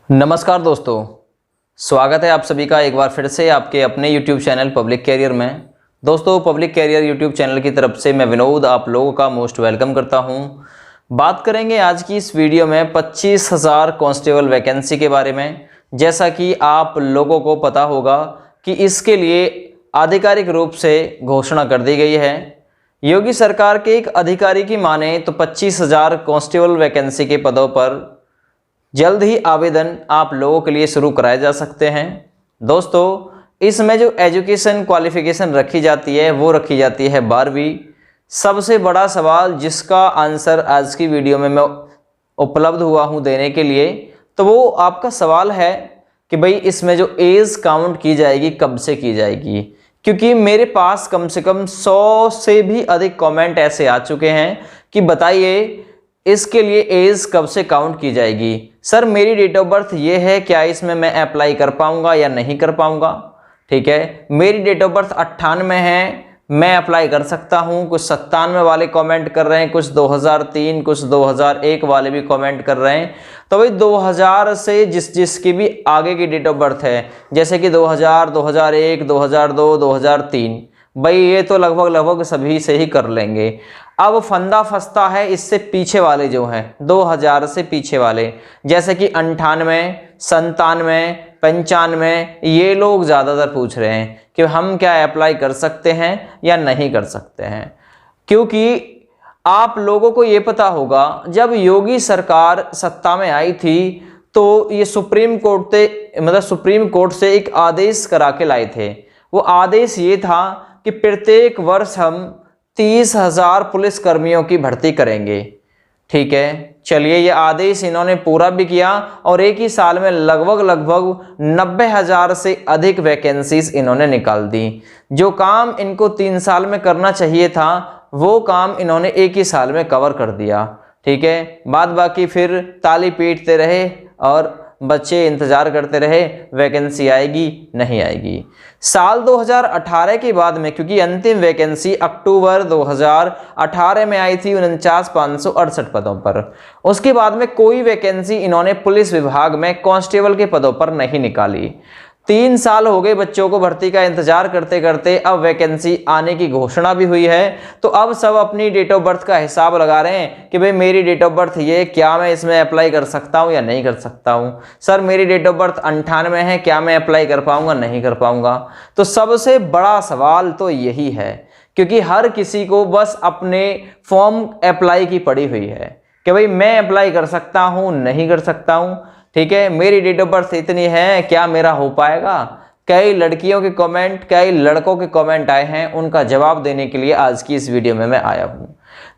नमस्कार दोस्तों, स्वागत है आप सभी का एक बार फिर से आपके अपने YouTube चैनल पब्लिक कैरियर में। दोस्तों, पब्लिक कैरियर YouTube चैनल की तरफ से मैं विनोद आप लोगों का मोस्ट वेलकम करता हूं। बात करेंगे आज की इस वीडियो में 25,000 कांस्टेबल वैकेंसी के बारे में। जैसा कि आप लोगों को पता होगा कि इसके लिए आधिकारिक रूप से घोषणा कर दी गई है। योगी सरकार के एक अधिकारी की माने तो 25,000 कांस्टेबल वैकेंसी के पदों पर जल्द ही आवेदन आप लोगों के लिए शुरू कराए जा सकते हैं। दोस्तों, इसमें जो एजुकेशन क्वालिफिकेशन रखी जाती है वो रखी जाती है 12वीं। सबसे बड़ा सवाल जिसका आंसर आज की वीडियो में मैं उपलब्ध हुआ हूं देने के लिए, तो वो आपका सवाल है कि भाई इसमें जो एज काउंट की जाएगी कब से की जाएगी। क्योंकि मेरे पास कम से कम 100 से भी अधिक कमेंट ऐसे आ चुके हैं कि बताइए इसके लिए एज कब से काउंट की जाएगी। सर, मेरी डेट ऑफ बर्थ ये है, क्या इसमें मैं अप्लाई कर पाऊंगा या नहीं कर पाऊंगा। ठीक है, मेरी डेट ऑफ बर्थ 98 है, मैं अप्लाई कर सकता हूं। कुछ 97 वाले कमेंट कर रहे हैं, कुछ 2003, कुछ 2001 वाले भी कमेंट कर रहे हैं। तो भाई 2000 से जिसकी भी आगे की डेट ऑफ बर्थ है, जैसे कि 2000, 2001, 2002, 2003, भाई ये तो लगभग सभी से ही कर लेंगे। अब फंदा फंसता है इससे पीछे वाले जो हैं, 2000 से पीछे वाले, जैसे कि 98, 97, 95, ये लोग ज़्यादातर पूछ रहे हैं कि हम क्या अप्लाई कर सकते हैं या नहीं कर सकते हैं। क्योंकि आप लोगों को ये पता होगा, जब योगी सरकार सत्ता में आई थी तो ये सुप्रीम कोर्ट से एक आदेश करा के लाए थे। वो आदेश ये था कि प्रत्येक वर्ष हम 30,000 पुलिस कर्मियों की भर्ती करेंगे। ठीक है, चलिए ये आदेश इन्होंने पूरा भी किया और एक ही साल में लगभग 90,000 से अधिक वैकेंसीज इन्होंने निकाल दी। जो काम इनको 3 साल में करना चाहिए था वो काम इन्होंने एक ही साल में कवर कर दिया। ठीक है, बाद बाकी फिर ताली पीटते रहे और बच्चे इंतजार करते रहे वैकेंसी आएगी नहीं आएगी। साल 2018 के बाद में, क्योंकि अंतिम वैकेंसी अक्टूबर 2018 में आई थी 49,568 पदों पर, उसके बाद में कोई वैकेंसी इन्होंने पुलिस विभाग में कांस्टेबल के पदों पर नहीं निकाली। 3 साल हो गए बच्चों को भर्ती का इंतजार करते करते, अब वैकेंसी आने की घोषणा भी हुई है। तो अब सब अपनी डेट ऑफ बर्थ का हिसाब लगा रहे हैं कि भाई मेरी डेट ऑफ बर्थ ये, क्या मैं इसमें अप्लाई कर सकता हूं या नहीं कर सकता हूं। सर, मेरी डेट ऑफ बर्थ 98 है, क्या मैं अप्लाई कर पाऊंगा नहीं कर पाऊंगा। तो सबसे बड़ा सवाल तो यही है, क्योंकि हर किसी को बस अपने फॉर्म अप्लाई की पड़ी हुई है कि भाई मैं अप्लाई कर सकता हूं नहीं कर सकता हूं। ठीक है, मेरी डेट ऑफ बर्थ इतनी है, क्या मेरा हो पाएगा। कई लड़कियों के कमेंट, कई लड़कों के कमेंट आए हैं, उनका जवाब देने के लिए आज की इस वीडियो में मैं आया हूं।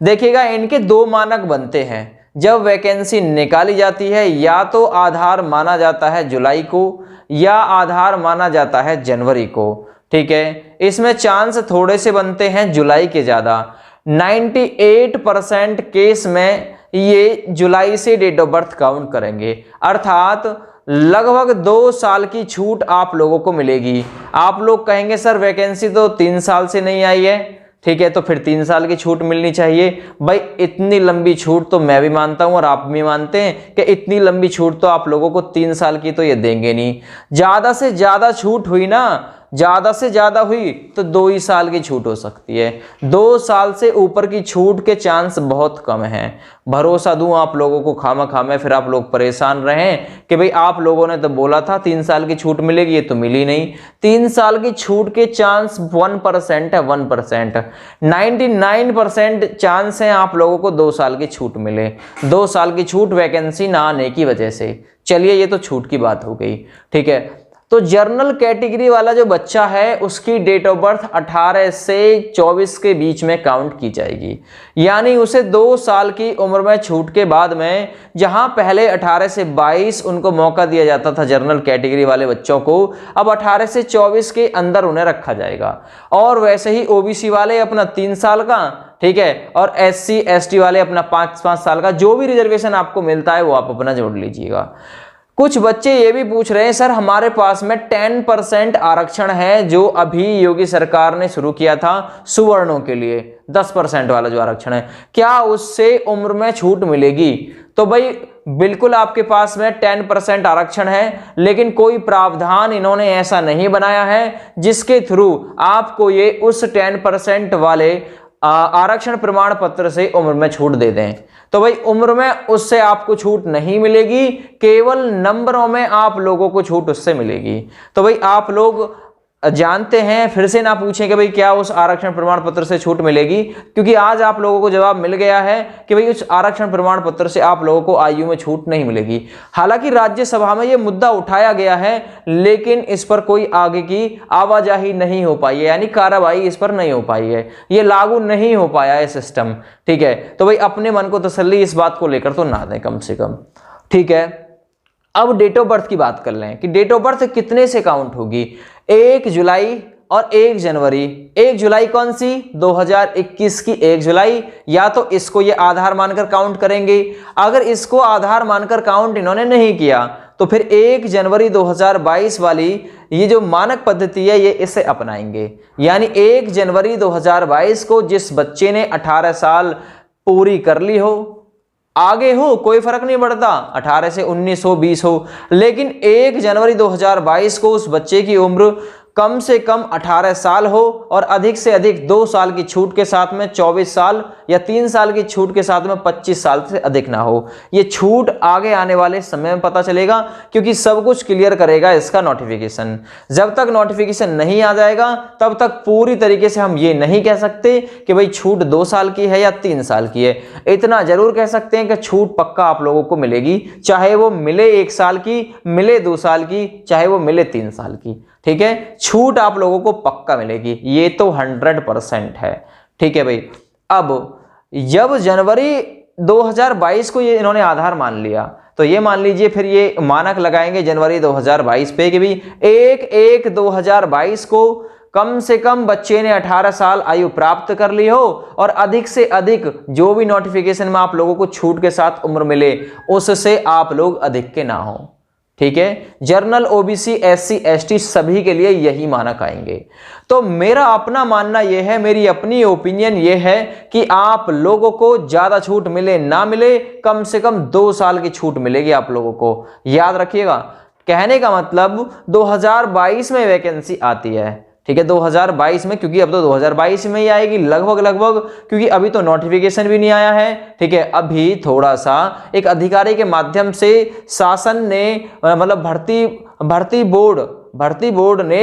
देखिएगा, इनके 2 मानक बनते हैं जब वैकेंसी निकाली जाती है। या तो आधार माना जाता है जुलाई को या आधार माना जाता है जनवरी को। ठीक है, इसमें चांस थोड़े से बनते हैं जुलाई के ज़्यादा। 98% केस में ये जुलाई से डेट ऑफ बर्थ काउंट करेंगे, अर्थात लगभग 2 साल की छूट आप लोगों को मिलेगी। आप लोग कहेंगे सर वैकेंसी तो 3 साल से नहीं आई है। ठीक है, तो फिर 3 साल की छूट मिलनी चाहिए। भाई इतनी लंबी छूट तो मैं भी मानता हूं और आप भी मानते हैं कि इतनी लंबी छूट तो आप लोगों को 3 साल की तो ये देंगे नहीं। ज्यादा से ज्यादा छूट हुई ना, ज्यादा से ज्यादा हुई तो 2 ही साल की छूट हो सकती है। 2 साल से ऊपर की छूट के चांस बहुत कम हैं। भरोसा दूं आप लोगों को खामा में, फिर आप लोग परेशान रहें कि भाई आप लोगों ने तो बोला था 3 साल की छूट मिलेगी, ये तो मिली नहीं। 3 साल की छूट के चांस 1% है, 1%। 99% चांस है आप लोगों को 2 साल की छूट मिले। 2 साल की छूट वैकेंसी ना आने की वजह से। चलिए ये तो छूट की बात हो गई। ठीक है, तो जर्नल कैटेगरी वाला जो बच्चा है उसकी डेट ऑफ बर्थ 18 से 24 के बीच में काउंट की जाएगी। यानी उसे 2 साल की उम्र में छूट के बाद में, जहां पहले 18 से 22 उनको मौका दिया जाता था जर्नल कैटेगरी वाले बच्चों को, अब 18 से 24 के अंदर उन्हें रखा जाएगा। और वैसे ही ओबीसी वाले अपना 3 साल का, ठीक है, और SC ST वाले अपना 5 साल का। जो भी रिजर्वेशन आपको मिलता है वो आप अपना जोड़ लीजिएगा। कुछ बच्चे ये भी पूछ रहे हैं सर हमारे पास में 10% आरक्षण है जो अभी योगी सरकार ने शुरू किया था सुवर्णों के लिए, 10% वाला जो आरक्षण है, क्या उससे उम्र में छूट मिलेगी? तो भाई बिल्कुल आपके पास में 10% आरक्षण है, लेकिन कोई प्रावधान इन्होंने ऐसा नहीं बनाया है जिसके थ्रू आपको ये उस 10% वाले आरक्षण प्रमाण पत्र से उम्र में छूट दे दें। तो भाई उम्र में उससे आपको छूट नहीं मिलेगी, केवल नंबरों में आप लोगों को छूट उससे मिलेगी। तो भाई आप लोग जानते हैं, फिर से ना पूछें कि भाई क्या उस आरक्षण प्रमाण पत्र से छूट मिलेगी, क्योंकि आज आप लोगों को जवाब मिल गया है कि भाई उस आरक्षण प्रमाण पत्र से आप लोगों को आयु में छूट नहीं मिलेगी। हालांकि राज्यसभा में यह मुद्दा उठाया गया है, लेकिन इस पर कोई आगे की आवाजाही नहीं हो पाई है, यानी कार्रवाई इस पर नहीं हो पाई है, ये लागू नहीं हो पाया है सिस्टम। ठीक है, तो भाई अपने मन को तसल्ली इस बात को लेकर तो ना दें कम से कम। ठीक है, अब डेट ऑफ बर्थ की बात कर लें कि डेट ऑफ बर्थ कितने से काउंट होगी। 1 जुलाई और 1 जनवरी। 1 जुलाई कौन सी? 2021 की 1 जुलाई। या तो इसको ये आधार मानकर काउंट करेंगे, अगर इसको आधार मानकर काउंट इन्होंने नहीं किया तो फिर 1 जनवरी 2022 वाली ये जो मानक पद्धति है ये इसे अपनाएंगे। यानी 1 जनवरी 2022 को जिस बच्चे ने 18 साल पूरी कर ली हो, आगे हो कोई फर्क नहीं पड़ता, 18 से 19 हो 20 हो, लेकिन 1 जनवरी 2022 को उस बच्चे की उम्र कम से कम 18 साल हो और अधिक से अधिक 2 साल की छूट के साथ में 24 साल या 3 साल की छूट के साथ में 25 साल से अधिक ना हो। ये छूट आगे आने वाले समय में पता चलेगा, क्योंकि सब कुछ क्लियर करेगा इसका नोटिफिकेशन। जब तक नोटिफिकेशन नहीं आ जाएगा तब तक पूरी तरीके से हम ये नहीं कह सकते कि भाई छूट 2 साल की है या 3 साल की है। इतना जरूर कह सकते हैं कि छूट पक्का आप लोगों को मिलेगी, चाहे वो मिले 1 साल की, मिले 2 साल की, चाहे वो मिले 3 साल की। ठीक है, छूट आप लोगों को पक्का मिलेगी, ये तो 100% है। ठीक है भाई, अब जब जनवरी 2022 को ये इन्होंने आधार मान लिया तो ये मान लीजिए फिर ये मानक लगाएंगे जनवरी 2022 पे कि भी 1/1/2022 को कम से कम बच्चे ने 18 साल आयु प्राप्त कर ली हो और अधिक से अधिक जो भी नोटिफिकेशन में आप लोगों को छूट के साथ उम्र मिले उससे आप लोग अधिक के ना हो। ठीक है, जर्नल, ओबीसी, एससी, एसटी सभी के लिए यही मानक आएंगे। तो मेरा अपना मानना यह है, मेरी अपनी ओपिनियन यह है कि आप लोगों को ज्यादा छूट मिले ना मिले, कम से कम 2 साल की छूट मिलेगी आप लोगों को। याद रखिएगा, कहने का मतलब 2022 में वैकेंसी आती है। ठीक है, 2022 में, क्योंकि अब तो 2022 में ही आएगी लगभग, क्योंकि अभी तो नोटिफिकेशन भी नहीं आया है। ठीक है, अभी थोड़ा सा एक अधिकारी के माध्यम से शासन ने मतलब भर्ती बोर्ड ने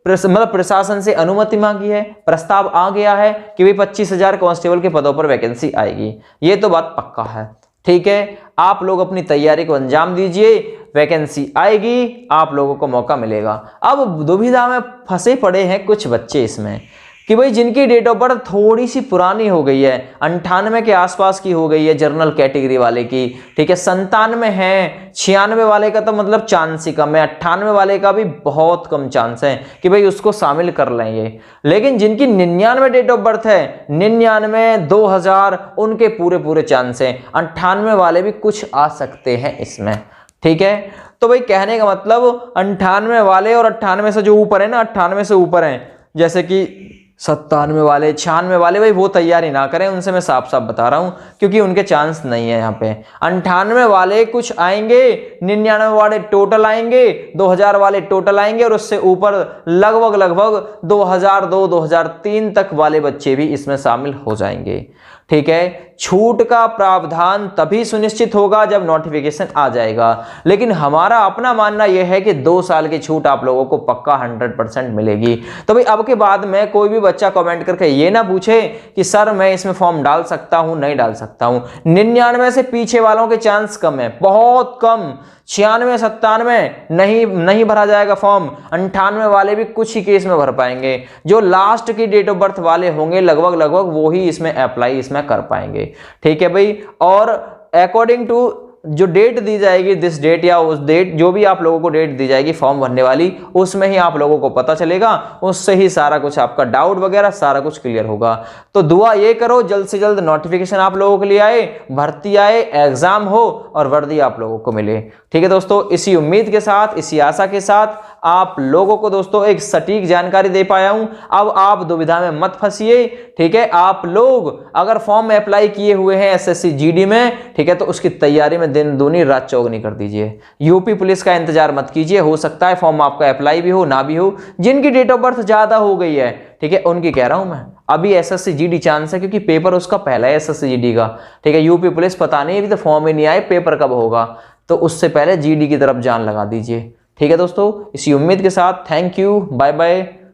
मतलब प्रशासन से अनुमति मांगी है, प्रस्ताव आ गया है कि भाई 25,000 कांस्टेबल के पदों पर वैकेंसी आएगी। ये तो बात पक्का है। ठीक है, आप लोग अपनी तैयारी को अंजाम दीजिए, वैकेंसी आएगी, आप लोगों को मौका मिलेगा। अब दुविधा में फंसे पड़े हैं कुछ बच्चे इसमें कि भाई जिनकी डेट ऑफ बर्थ थोड़ी सी पुरानी हो गई है, 98 के आसपास की हो गई है जनरल कैटेगरी वाले की। ठीक है, 97 है, 96 वाले का तो मतलब चांस ही कम है, 98 वाले का भी बहुत कम चांस है कि भाई उसको शामिल कर लेंगे। लेकिन जिनकी 99 डेट ऑफ बर्थ है, 99, 2000, उनके पूरे चांस हैं। 98 वाले भी कुछ आ सकते हैं इसमें। ठीक है, तो भाई कहने का मतलब 98 वाले और 98 से जो ऊपर है ना, 98 से ऊपर हैं, जैसे कि 97 वाले, 96 वाले, भाई वो तैयारी ना करें, उनसे मैं साफ साफ बता रहा हूं, क्योंकि उनके चांस नहीं है यहाँ पे। 98 वाले कुछ आएंगे, 99 वाले टोटल आएंगे, 2000 वाले टोटल आएंगे और उससे ऊपर लगभग 2002, 2003 तक वाले बच्चे भी इसमें शामिल हो जाएंगे। ठीक है, छूट का प्रावधान तभी सुनिश्चित होगा जब नोटिफिकेशन आ जाएगा, लेकिन हमारा अपना मानना यह है कि 2 साल की छूट आप लोगों को पक्का 100% मिलेगी। तो भाई अब के बाद में कोई भी बच्चा कमेंट करके ये ना पूछे कि सर मैं इसमें फॉर्म डाल सकता हूं, नहीं डाल सकता हूं। 99 से पीछे वालों के चांस कम है, बहुत कम। 96, 97 नहीं भरा जाएगा फॉर्म। 98 वाले भी कुछ ही केस में भर पाएंगे। जो लास्ट की डेट ऑफ बर्थ वाले होंगे लगभग वो ही इसमें अप्लाई इसमें कर पाएंगे। ठीक है भाई, और अकॉर्डिंग टू जो डेट दी जाएगी, दिस डेट या उस डेट, जो भी आप लोगों को डेट दी जाएगी फॉर्म भरने वाली, उसमें ही आप लोगों को पता चलेगा, उससे ही सारा कुछ आपका डाउट वगैरह सारा कुछ क्लियर होगा। तो दुआ ये करो जल्द से जल्द नोटिफिकेशन आप लोगों के लिए आए, भर्ती आए, एग्जाम हो और वर्दी आप लोगों को मिले। ठीक है दोस्तों, इसी उम्मीद के साथ, इसी आशा के साथ आप लोगों को दोस्तों एक सटीक जानकारी दे पाया हूं। अब आप दुविधा में मत फंसिए। ठीक है, आप लोग अगर फॉर्म में अप्लाई किए हुए हैं एसएससी जीडी में, ठीक है, तो उसकी तैयारी में दिन दूनी रात चौगनी कर दीजिए। यूपी पुलिस का इंतजार मत कीजिए, हो सकता है फॉर्म आपका अप्लाई भी हो ना भी हो। जिनकी डेट ऑफ बर्थ ज्यादा हो गई है, ठीक है, उनकी कह रहा हूं मैं, अभी एसएससी जीडी चांस है, क्योंकि पेपर उसका पहला है एसएससी जीडी का। ठीक है, यूपी पुलिस पता नहीं, अभी तो फॉर्म ही नहीं आए, पेपर कब होगा, तो उससे पहले जीडी की तरफ जान लगा दीजिए। ठीक है दोस्तों, इसी उम्मीद के साथ थैंक यू, बाय बाय।